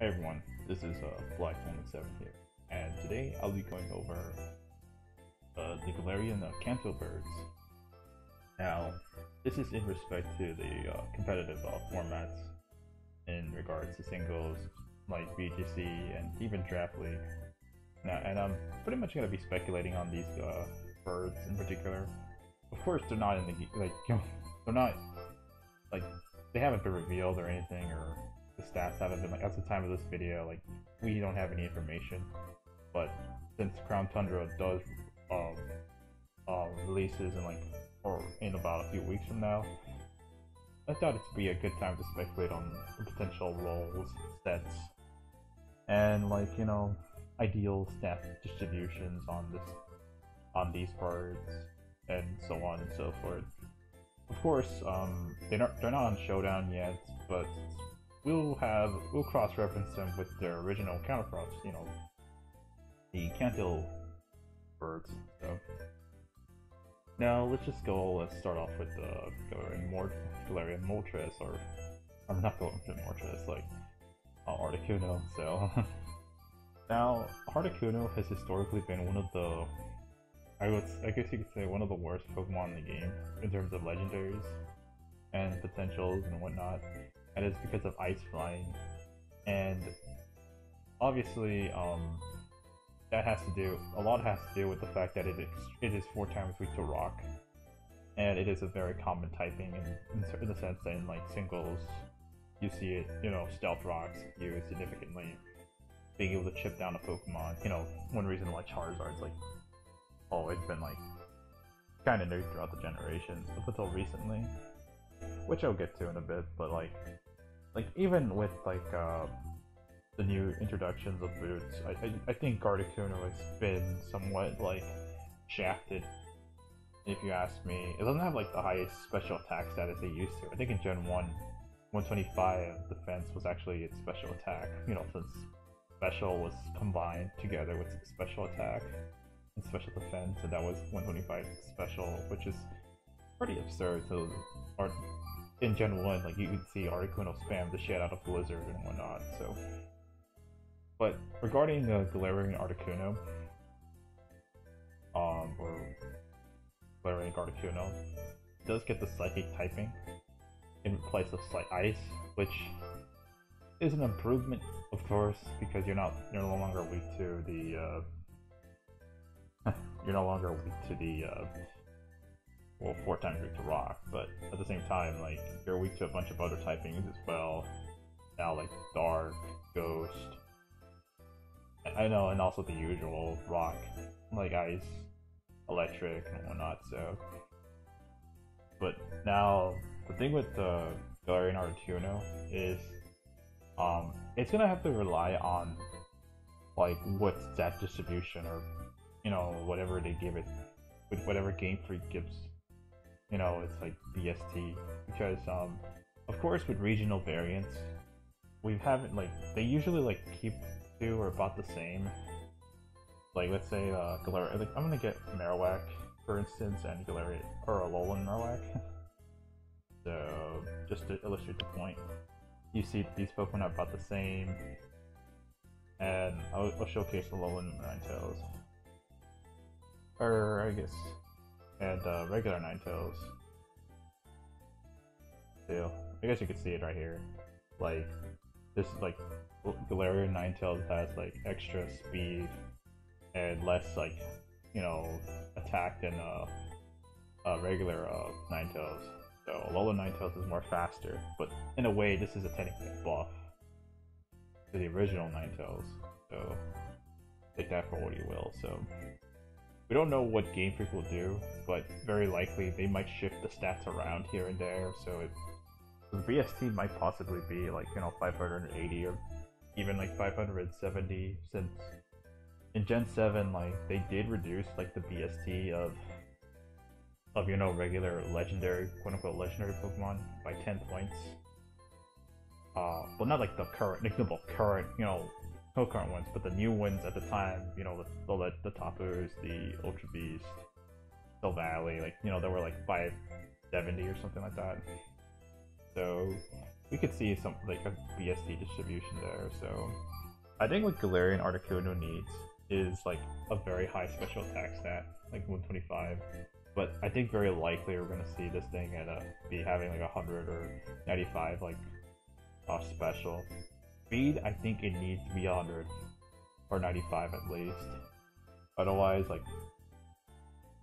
Hey everyone, this is Black7 here, and today I'll be going over the Galarian Kanto birds. Now, this is in respect to the competitive formats in regards to singles, like BGC and even Draft League. Now, and I'm pretty much going to be speculating on these birds in particular. Of course, they're not in the they're not like they haven't been revealed or anything, or the stats haven't been, like, at the time of this video, like, we don't have any information. But since Crown Tundra does releases in in about a few weeks from now, I thought it'd be a good time to speculate on the potential roles, sets, and ideal stat distributions on these birds, and so on and so forth. Of course, they're not on Showdown yet, but we'll cross-reference them with their original counterparts, the Kanto birds. So now let's start off with the Galarian Moltres, or I'm not going to Moltres, like Articuno. So now Articuno has historically been one of the, I guess you could say, one of the worst Pokemon in the game in terms of legendaries and potentials and whatnot, and it's because of Ice Flying. And obviously, a lot has to do with the fact that it is 4 times weak to Rock, and it is a very common typing in the sense that in singles, you see it, Stealth Rocks used significantly, being able to chip down a Pokemon. One reason why Charizard's always been kind of nuked throughout the generations up until recently, which I'll get to in a bit. But even with the new introductions of boots, I think Articuno has been somewhat shafted, if you ask me. It doesn't have the highest special attack status they used to. I think in Gen 1, 125 defense was actually its special attack, since special was combined together with special attack and special defense, and that was 125 special, which is pretty absurd. So in Gen 1, you could see Articuno spam the shit out of Blizzard and whatnot. So, but regarding the Galarian Articuno, or Galarian Articuno, it does get the Psychic typing in place of Ice, which is an improvement, of course, because you're no longer weak to the well, 4 times weak to Rock, but at the same time, you're weak to a bunch of other typings as well. Now, Dark, Ghost, I know, and also the usual Rock, Ice, Electric, and whatnot. So, but now the thing with the Galarian Articuno is, it's gonna have to rely on what stat distribution, or whatever they give it, with whatever Game Freak gives. It's BST, because of course with regional variants, we haven't they usually keep to or about the same. Let's say Galarian, I'm gonna get Marowak for instance, and Galarian, or Alolan Marowak. So just to illustrate the point, you see these Pokemon are about the same, and I'll showcase Alolan Ninetales, or I guess, and regular Ninetales. So I guess you could see it right here. This Galarian Ninetales has extra speed and less attack than regular Ninetales. So Alolan Ninetales is more faster, but in a way this is a technical buff to the original Ninetales. So take that for what you will. So we don't know what Game Freak will do, but very likely they might shift the stats around here and there. So the BST might possibly be 580 or even 570, since in Gen 7 they did reduce the BST of regular legendary, quote-unquote legendary Pokemon by 10 points. Well, not the current, the current, no current ones, but the new ones at the time, the Tapus, the Ultra Beast, Still Valley, they were 570 or something like that. So we could see some like a BST distribution there. So I think what Galarian Articuno needs is like a very high special attack stat, like 125. But I think very likely we're gonna see this thing at be having like 100 or 95 like special. Speed, I think it needs to be 100 or 95 at least. Otherwise, like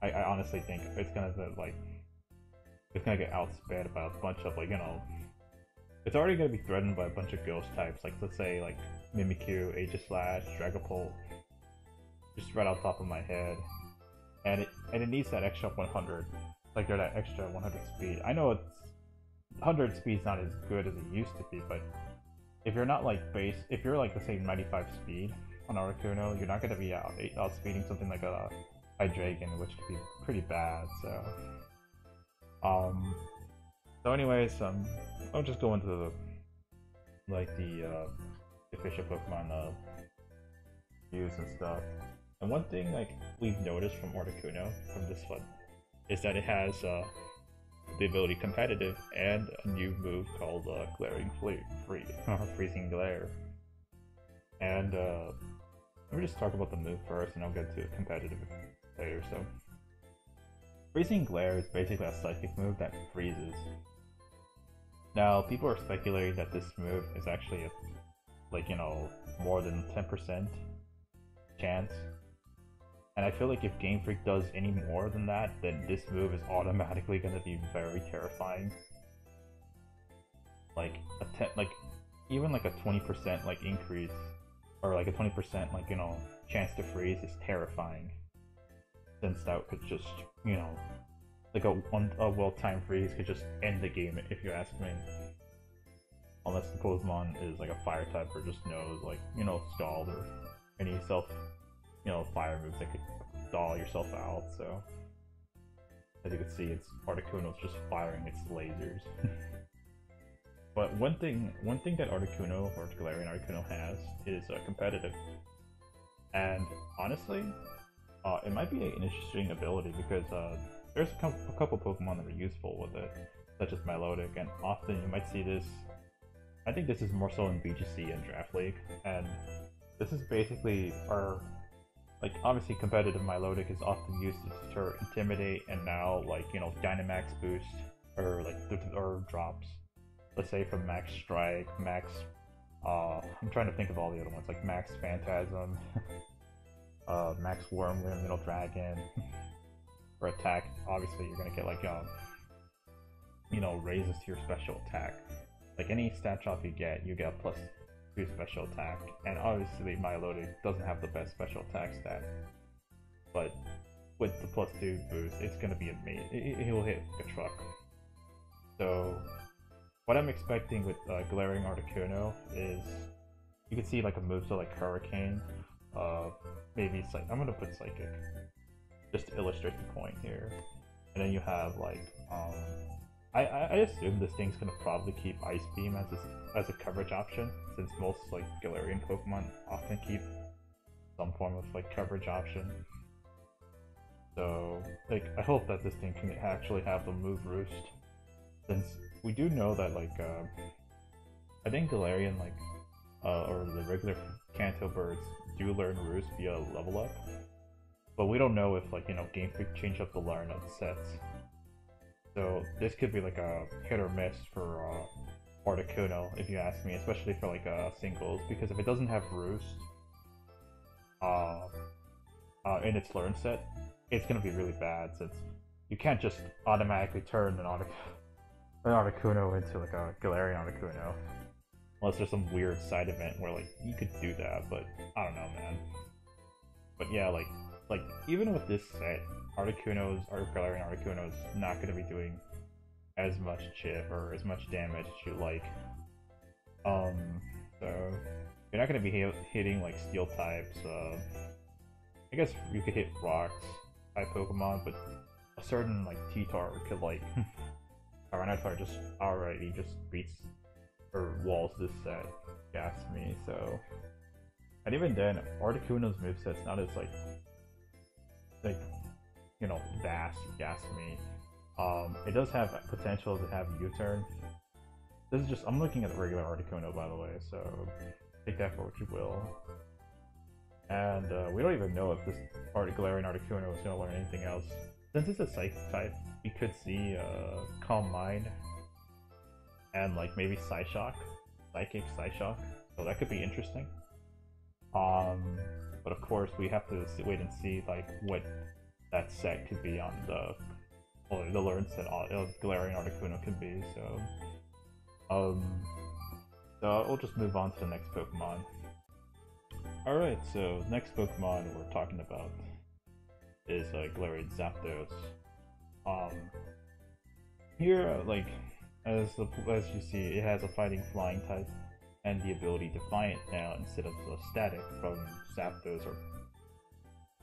I honestly think it's gonna get outsped by a bunch of like, you know, it's already gonna be threatened by a bunch of ghost types, like let's say like Mimikyu, Aegislash, Dragapult, just right off the top of my head. And it needs that extra 100, like that extra 100 speed. I know it's 100 speed's not as good as it used to be, but if you're not like if you're like the same 95 speed on Articuno, you're not gonna be outspeeding something like a Hydreigon, which could be pretty bad. So anyways, I'll just go into the official Pokemon views and stuff. And one thing like we've noticed from Articuno from this one is that it has the ability competitive and a new move called Glaring Freezing Glare. And let me just talk about the move first, and I'll get to competitive later. So Freezing Glare is basically a psychic move that freezes. Now people are speculating that this move is actually a, like, you know, more than 10% chance. And I feel like if Game Freak does any more than that, then this move is automatically going to be very terrifying. Like even like a 20% like increase, or like a 20% like, you know, chance to freeze is terrifying. Since that could just, you know, like a well-timed freeze could just end the game, if you ask me. Unless the Pokemon is like a fire type or just knows, like, you know, Scald or any fire moves that could stall yourself out. So as you can see, it's Articuno's just firing its lasers. But one thing that Articuno or Galarian Articuno has is competitive. And honestly, it might be an interesting ability because there's a couple Pokemon that are useful with it, such as Milotic, and often you might see this. I think this is more so in VGC and Draft League, and this is basically like, obviously competitive Milotic is often used to deter Intimidate, and now, like, you know, Dynamax boost, or like, or drops, let's say from Max Strike, Max, I'm trying to think of all the other ones, like Max Phantasm, Max Wormwind, Middle Dragon, for attack, obviously you're gonna get like, you know, raises to your special attack. Like any stat drop you get +2 special attack, and obviously Milotic doesn't have the best special attack stat, but with the +2 boost, it's gonna be amazing. He'll hit like a truck. So what I'm expecting with Galarian Articuno is you can see like a move to like Hurricane. Maybe it's like, I'm gonna put Psychic just to illustrate the point here, and then you have like I assume this thing's gonna probably keep Ice Beam as a coverage option, since most like Galarian Pokemon often keep some form of like coverage option. So like I hope that this thing can actually have the move Roost, since we do know that like I think Galarian like or the regular Kanto birds do learn Roost via level up, but we don't know if, like, you know, Game Freak change up the learn of the sets. So this could be like a hit or miss for Articuno, if you ask me, especially for like singles, because if it doesn't have Roost in its learn set, it's gonna be really bad, since you can't just automatically turn an Articuno into like a Galarian Articuno, unless there's some weird side event where like you could do that, but I don't know, man. But yeah, like even with this set, Galarian Articuno is not going to be doing as much chip or as much damage as you like. So you're not going to be hitting like steel types. I guess you could hit rocks type Pokemon, but a certain like T-Tar could like Tyranitar just already just beats or walls this set, if you ask me. So, and even then, Articuno's moveset's not as like you know, vast, if you ask me. It does have potential to have U-turn, This is just, I'm looking at the regular Articuno, by the way, so take that for what you will. And we don't even know if this Galarian Articuno is going to learn anything else. Since it's a Psychic type, we could see Calm Mind and like maybe Psyshock, Psychic Psyshock, so that could be interesting. But of course we have to wait and see like what that set could be on the learn set of Galarian Articuno could be. So we'll just move on to the next Pokemon. Alright, so next Pokemon we're talking about is Galarian Zapdos. Here, like, as you see, it has a fighting flying type and the ability Defiant now instead of Static from Zapdos or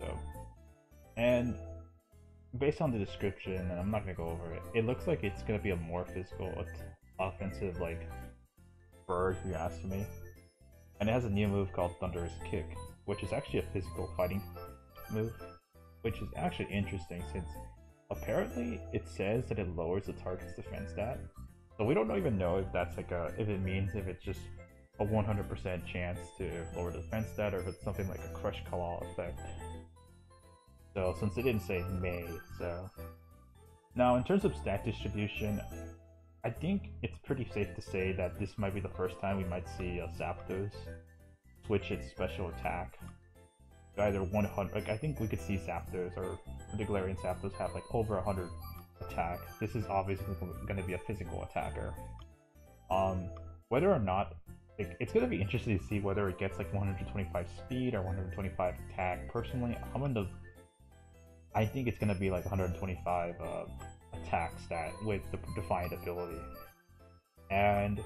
so. And based on the description, and I'm not gonna go over it, it looks like it's gonna be a more physical, offensive like bird, if you ask me. And it has a new move called Thunderous Kick, which is actually a physical fighting move, which is actually interesting since apparently it says that it lowers the target's defense stat. So we don't even know if that's like if it's just a 100% chance to lower the defense stat or if it's something like a Crush Claw effect. So since it didn't say may, so now in terms of stat distribution, I think it's pretty safe to say that this might be the first time we might see a Zapdos switch its special attack. Either 100, like I think we could see Zapdos or the Galarian Zapdos have like over 100 attack. This is obviously going to be a physical attacker. Whether or not, like, it's going to be interesting to see whether it gets like 125 speed or 125 attack. Personally, I think it's going to be like 125 attack stat with the Defiant ability. And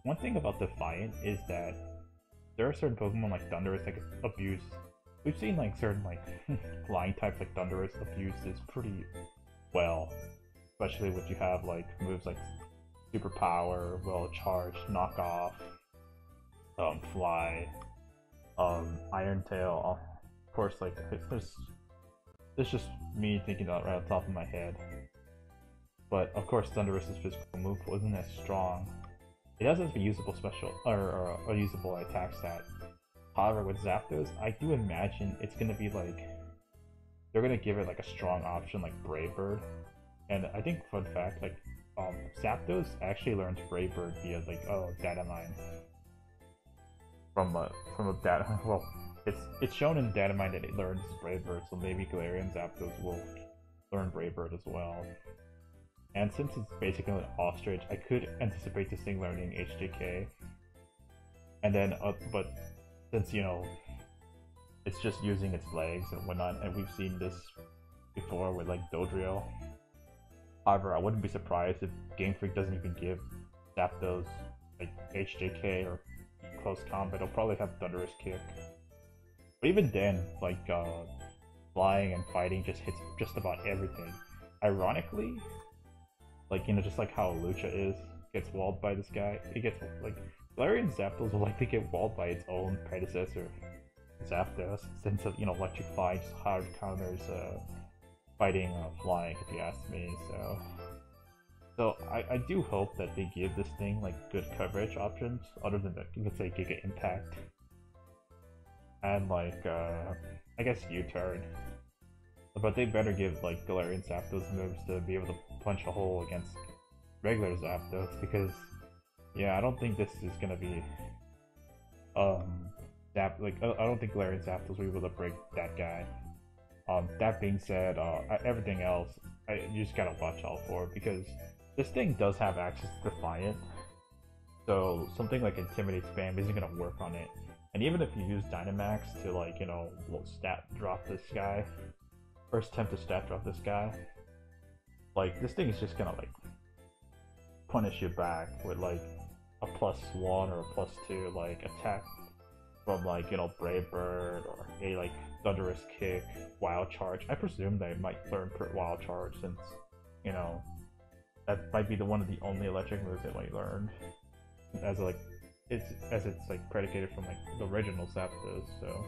one thing about Defiant is that there are certain Pokemon like Thunderous that abuse. We've seen like certain like flying types like Thunderous abuse this pretty well, especially when you have like moves like Superpower, Well Charged, Knock Off, Fly, Iron Tail. Of course, like there's just me thinking about right off the top of my head. But of course, Thunderous's physical move wasn't as strong. It does have a usable special or a usable attack stat. However, with Zapdos, I do imagine it's gonna be like they're gonna give it like a strong option like Brave Bird. And I think, fun fact, like Zapdos actually learns Brave Bird via like datamine from a data. Well, it's shown in datamine that it learns Brave Bird, so maybe Galarian Zapdos will learn Brave Bird as well. And since it's basically an ostrich, I could anticipate this thing learning HJK. And then, but since, you know, it's just using its legs and whatnot, and we've seen this before with like Dodrio. However, I wouldn't be surprised if Game Freak doesn't even give Zapdos like HJK or close combat. It'll probably have Thunderous Kick. But even then, like flying and fighting just hits just about everything. Ironically, like, you know, just like how Lucha gets walled by this guy, it gets, like, Galarian Zapdos will likely get walled by its own predecessor, Zapdos, since, you know, Electric Fly just hard counters fighting flying, if you ask me, so I do hope that they give this thing, like, good coverage options, other than, let's say, Giga Impact, and, like, I guess U-Turn. But they better give like Galarian Zapdos moves to be able to punch a hole against regular Zapdos, because yeah, I don't think this is gonna be I don't think Galarian Zapdos will be able to break that guy. That being said, everything else you just gotta watch out for, because this thing does have access to Defiant, so something like Intimidate Spam isn't gonna work on it. And even if you use Dynamax to, like, you know, stat drop this guy, first attempt to stat drop this guy, like, this thing is just gonna, like, punish you back with, like, a +1 or a +2, like, attack from, like, you know, Brave Bird, or a, like, Thunderous Kick, Wild Charge. I presume they might learn Wild Charge, since, you know, that might be one of the only electric moves they might learn, as, like, it's like, predicated from, like, the original Zapdos, so,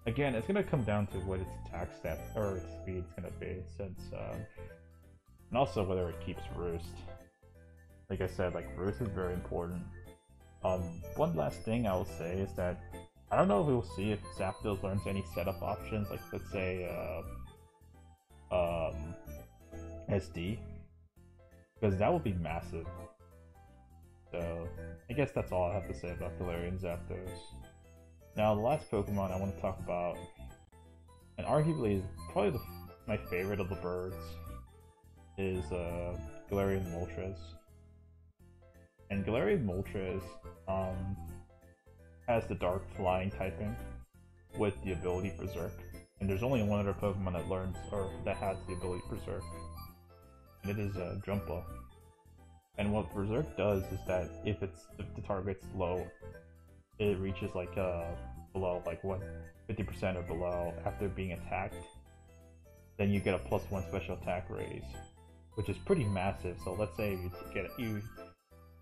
again, it's gonna come down to what its attack stat or its speed's gonna be, since and also whether it keeps Roost. like I said, like Roost is very important. One last thing I will say is that I don't know if we'll see if Zapdos learns any setup options, like let's say SD, because that would be massive. So I guess that's all I have to say about Galarian Zapdos. Now the last Pokemon I want to talk about, and arguably is probably my favorite of the birds, is Galarian Moltres. And Galarian Moltres has the Dark Flying typing with the ability Berserk. And there's only one other Pokemon that learns, or that has the ability Berserk. And it is Jumpa. And what Berserk does is that if the target's low, it reaches like below like 50% or below after being attacked, then you get a +1 special attack raise, which is pretty massive. So let's say you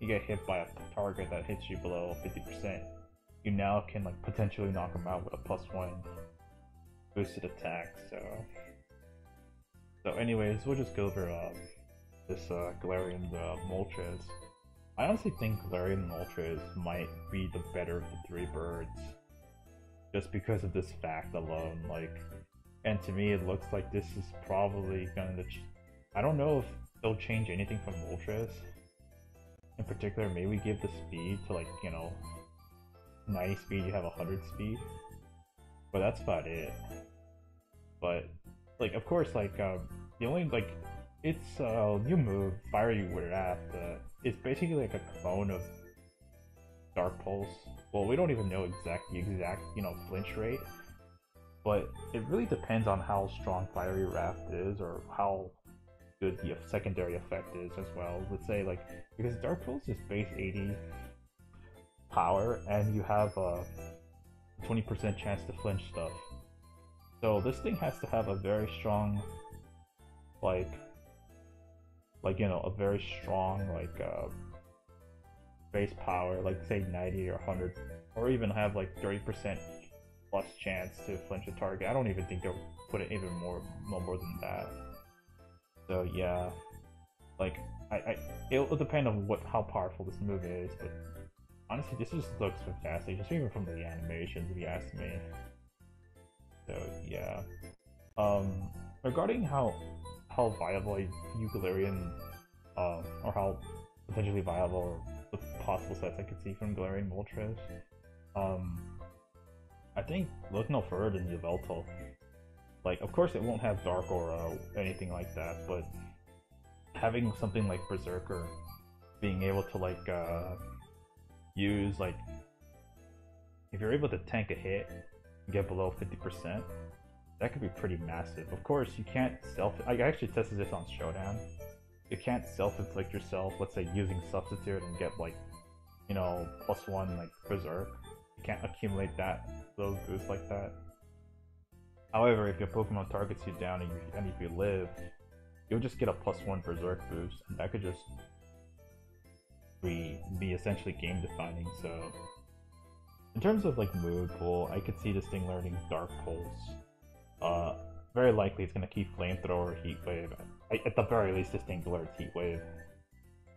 get hit by a target that hits you below 50%, you now can like potentially knock them out with a +1 boosted attack. So anyways, we'll just go over this Galarian Moltres. I honestly think Galarian Moltres might be the better of the three birds, just because of this fact alone. Like, and to me, it looks like this is probably gonna. I don't know if they'll change anything from Moltres. In particular, maybe give the speed to like 90 speed, you have 100 speed, but that's about it. But like, of course, like the only like. It's new move, Fiery Wrath. It's basically like a clone of Dark Pulse. Well, we don't even know the exact flinch rate, but it really depends on how strong Fiery Wrath is, or how good the secondary effect is as well. Let's say like, because Dark Pulse is base 80 power, and you have a 20% chance to flinch stuff. So this thing has to have a very strong, a very strong base power, like say 90 or 100, or even have like 30% plus chance to flinch a target. I don't even think they'll put it even more than that. So yeah, like it'll depend on how powerful this move is, but honestly, this just looks fantastic, just even from the animations, if you ask me. So yeah, regarding how viable a Galarian, or how potentially viable, or the possible sets I could see from Galarian Moltres, I think look no further than Yveltal. Like, of course it won't have Dark Aura or anything like that, but having something like Berserker, being able to use if you're able to tank a hit and get below 50%, that could be pretty massive. Of course, you can't I actually tested this on Showdown. You can't self-inflict yourself, let's say using Substitute, and get +1 Berserk. You can't accumulate those boosts like that. However, if your Pokemon targets you down and if you live, you'll just get a +1 Berserk boost, and that could just be essentially game defining. So in terms of move pool, I could see this thing learning Dark Pulse. Very likely it's gonna keep Flamethrower or Heat Wave. At the very least, this thing learns Heat Wave.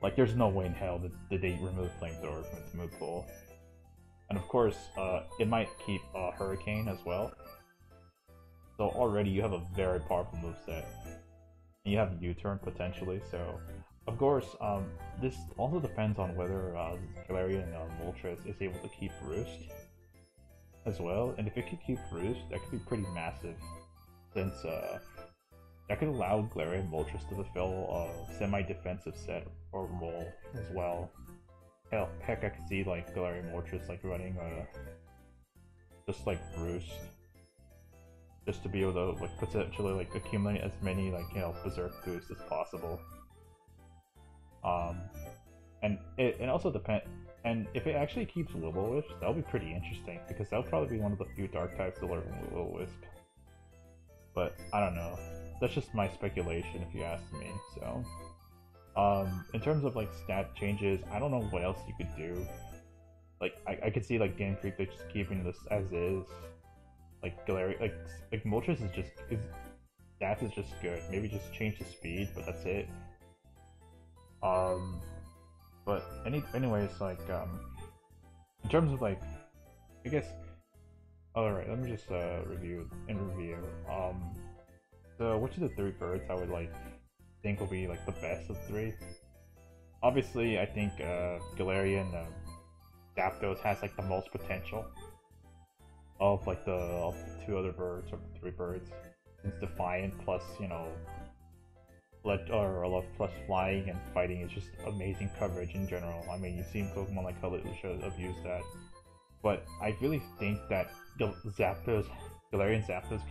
Like, there's no way in hell that they remove Flamethrower from its move pool. And of course, it might keep Hurricane as well. So already you have a very powerful moveset. And you have U-turn potentially, so of course, this also depends on whether Galarian Moltres is able to keep Roost as well. And if it can keep Roost, that could be pretty massive, since that could allow Galarian Moltres to fulfill a semi-defensive set or role as well. Heck, I could see Galarian Moltres running just Roost, just to be able to potentially accumulate as many Berserk boosts as possible. And it also depends. And if it actually keeps Will-O-Wisp, that'll be pretty interesting, because that'll probably be one of the few Dark types to learn Will-O-Wisp. But I don't know. That's just my speculation, if you ask me. So, in terms of stat changes, I don't know what else you could do. I could see Game Freak just keeping this as is. Galarian, Moltres is just stats is just good. Maybe just change the speed, but that's it. But anyways, like in terms of like, I guess. Alright, let me just review. So which of the three birds I would like think will be like the best of three? Obviously, I think Galarian Zapdos has like the most potential of like the two other birds or three birds. Since Defiant plus plus flying and fighting is just amazing coverage in general. I mean, you've seen Pokemon like Halilisha abuse that, but I really think that Galarian Zapdos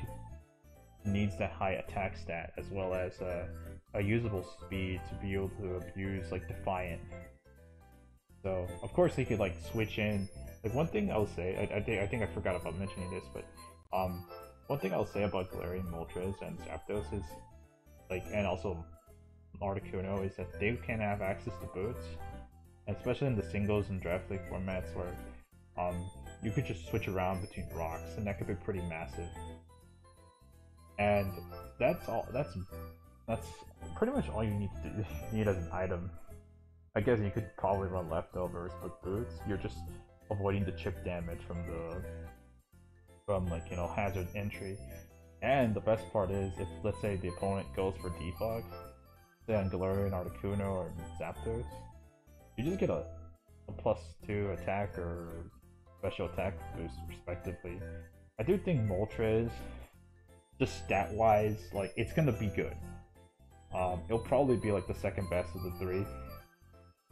needs that high attack stat as well as a usable speed to be able to abuse like Defiant. So of course he could like switch in. Like one thing I'll say, I think I forgot about mentioning this, but one thing I'll say about Galarian Moltres and Zapdos is like, and also Articuno, is that they can have access to boots, especially in the singles and draft league formats where you could just switch around between rocks, and that could be pretty massive. And that's all. That's pretty much all you need as an item. I guess you could probably run leftovers, but boots, you're just avoiding the chip damage from like hazard entry. And the best part is, if let's say the opponent goes for defog, say on Galarian, Articuno, or Zapdos, you just get a +2 attack or special attack boost respectively. I do think Moltres, just stat-wise, like it's gonna be good. It'll probably be like the second best of the three,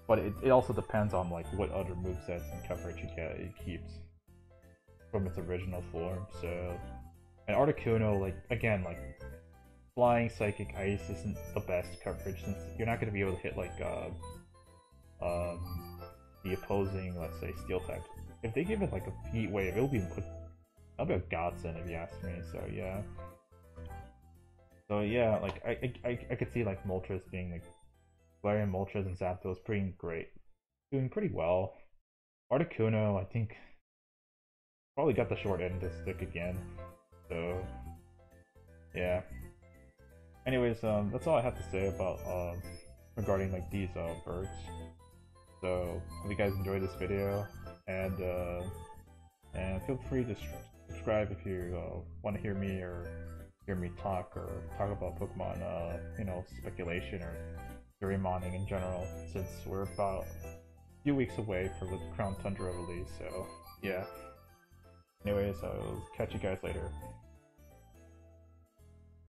but it also depends on like what other movesets and coverage it keeps from its original form. So, and Articuno, like again, like flying, psychic, ice isn't the best coverage since you're not gonna be able to hit like the opposing, let's say, steel types. If they give it like a heat wave, that'll be a godsend if you ask me. So yeah, like I could see like Moltres being like Galarian Moltres and Zapdos doing pretty well. Articuno, I think, probably got the short end of the stick again. So yeah. Anyways, that's all I have to say about regarding like these birds. So hope you guys enjoyed this video, and feel free to subscribe if you want to hear me talk about Pokemon, speculation or theory modding in general, since we're about a few weeks away from the Crown Tundra release. So yeah. Anyways, I'll catch you guys later.